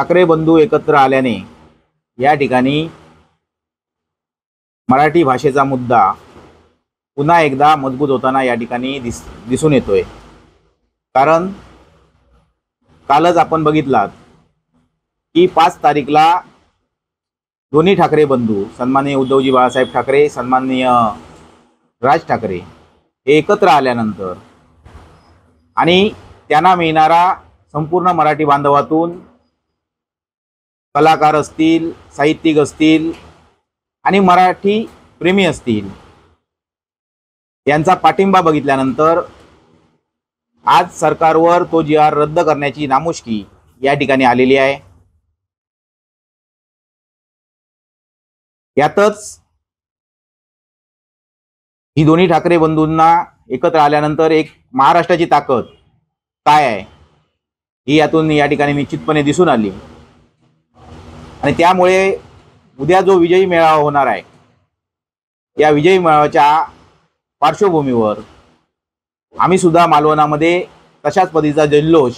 ठाकरे बंधू एकत्र आल्याने या ठिकाणी मराठी भाषेचा मुद्दा पुन्हा एकदा मजबूत होताना या ठिकाणी दिसून येतोय। कारण कालच आपण बघितलात की 5 तारीखला दोन्ही ठाकरे बंधू सन्माननीय उद्धवजी बाळासाहेब ठाकरे, सन्माननीय राज ठाकरे हे एकत्र आल्यानंतर आणि त्यांना मिळणारा संपूर्ण मराठी बांधवातून कलाकार असतील, साहित्यिक असतील आणि मराठी प्रेमी असतील यांचा पाठिंबा बघितल्यानंतर आज सरकारवर तो जी.आर. रद्द करण्याची नामुष्की या ठिकाणी आलेली आहे। यातच ही दोन्ही ठाकरे बंधूंना एकत्र आल्यानंतर एक महाराष्ट्राची ताकद काय आहे ही यातून या ठिकाणी निश्चितपणे दिसून आली। आणि त्यामुळे उद्या जो विजयी मेळावा होणार आहे या विजयी मेळाव्याच्या पार्श्वभूमीवर आम्ही सुद्धा मालवणामध्ये तशाच पद्धतीचा जल्लोष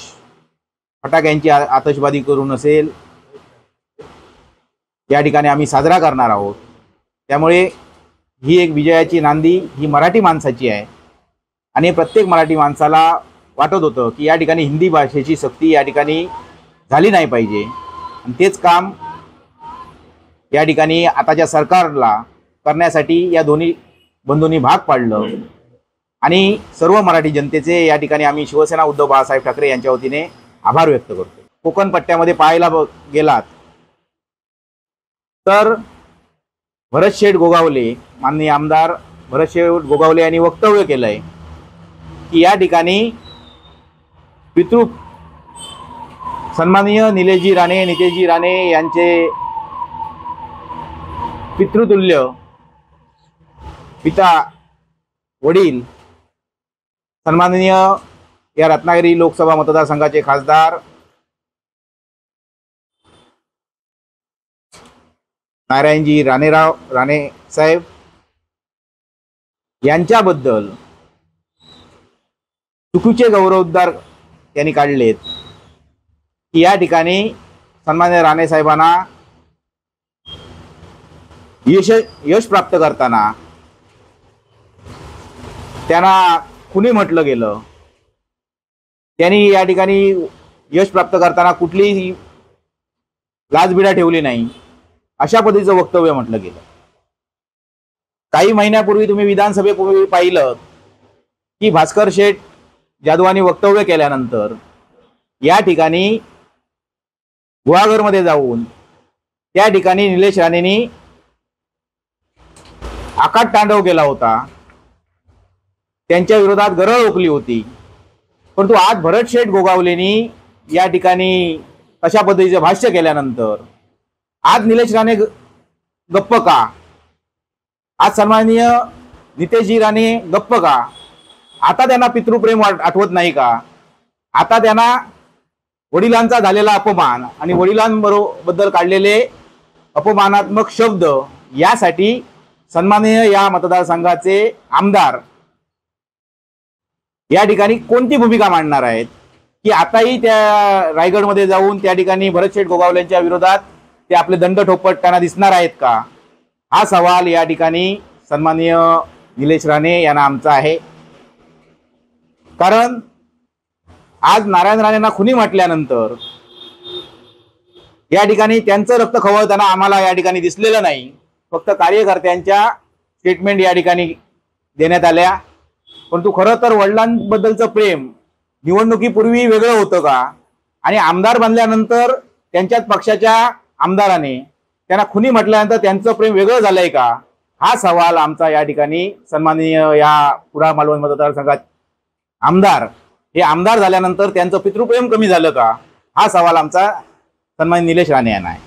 फटाक्यांची आतषबाजी करून असेल या ठिकाणी आम्ही साजरा करणार आहोत। त्यामुळे ही एक विजयाची नांदी ही मराठी माणसाची आहे आणि प्रत्येक मराठी माणसाला वाटत होतं की या ठिकाणी हिंदी भाषेची सक्ती या ठिकाणी झाली नाही पाहिजे आणि तेच काम या ठिकाणी आताच्या सरकारला करण्यासाठी या दोन्ही बंधूंनी भाग पाडलं आणि सर्व मराठी जनतेचे या ठिकाणी आम्ही शिवसेना उद्धव बाळासाहेब ठाकरे यांच्या वतीने आभार व्यक्त करतो। कोकण पट्ट्यामध्ये पाहायला गेलात तर भरतशेठ गोगावले, माननीय आमदार भरतशेठ गोगावले यांनी वक्तव्य केलंय की या ठिकाणी सन्माननीय निलेशजी राणे, नितेशजी राणे यांचे पितृतुल्य पिता वडील सन्माननीय या रत्नागिरी लोकसभा मतदारसंघाचे खासदार नारायणजी राणे साहेब यांच्याबद्दल चुकीचे गौरवोद्गार त्यांनी काढलेत की या ठिकाणी सन्माननीय राणे साहेबांना यश प्राप्त करताना त्यांना खुनी म्हटलं गेलं। त्यांनी या ठिकाणी यश प्राप्त करताना कुठलीही लाजबिडा ठेवली नाही अशा पद्धतीचं वक्तव्य म्हटलं गेलं। काही महिन्यापूर्वी तुम्ही विधानसभेपूर्वी पाहिलं की भास्कर शेठ जाधवांनी वक्तव्य केल्यानंतर या ठिकाणी गुहागरमध्ये जाऊन त्या ठिकाणी निलेश राणेंनी आकाट तांडव केला होता, त्यांच्या विरोधात गरळ ओकली होती। परंतु आज भरतशेठ गोगावलेंनी या ठिकाणी अशा पद्धतीचे भाष्य केल्यानंतर आज निलेश राणे गप्प का? आज सन्माननीय नितेशजी राणे गप्प का? आता त्यांना पितृप्रेम आठवत नाही का? आता त्यांना वडिलांचा झालेला अपमान आणि वडिलांबद्दल काढलेले अपमानात्मक शब्द यासाठी सन्माननीय या मतदारसंघाचे आमदार या ठिकाणी कोणती भूमिका मांडणार आहेत की आताही त्या रायगडमध्ये जाऊन त्या ठिकाणी भरतशेठ गोगावलेंच्या विरोधात ते आपले दंड ठोपटताना दिसणार आहेत का? हा सवाल या ठिकाणी सन्माननीय निलेश राणे यांना आमचा आहे। कारण आज नारायण राणेंना खुनी म्हटल्यानंतर या ठिकाणी त्यांचं रक्त खवळताना आम्हाला या ठिकाणी दिसलेलं नाही, फक्त कार्यकर्त्यांच्या स्टेटमेंट या ठिकाणी देण्यात आल्या। परंतु खरं तर वडिलांबद्दलचं प्रेम निवडणुकीपूर्वी वेगळं होतं का आणि आमदार बनल्यानंतर त्यांच्याच पक्षाच्या आमदाराने त्यांना खुनी म्हटल्यानंतर त्यांचं प्रेम वेगळं झालंय का? हा सवाल आमचा या ठिकाणी सन्माननीय या कुडाळ मालवण मतदारसंघात आमदार हे आमदार झाल्यानंतर त्यांचं पितृप्रेम कमी झालं का? हा सवाल आमचा सन्माननीय निलेश राणे यांना आहे।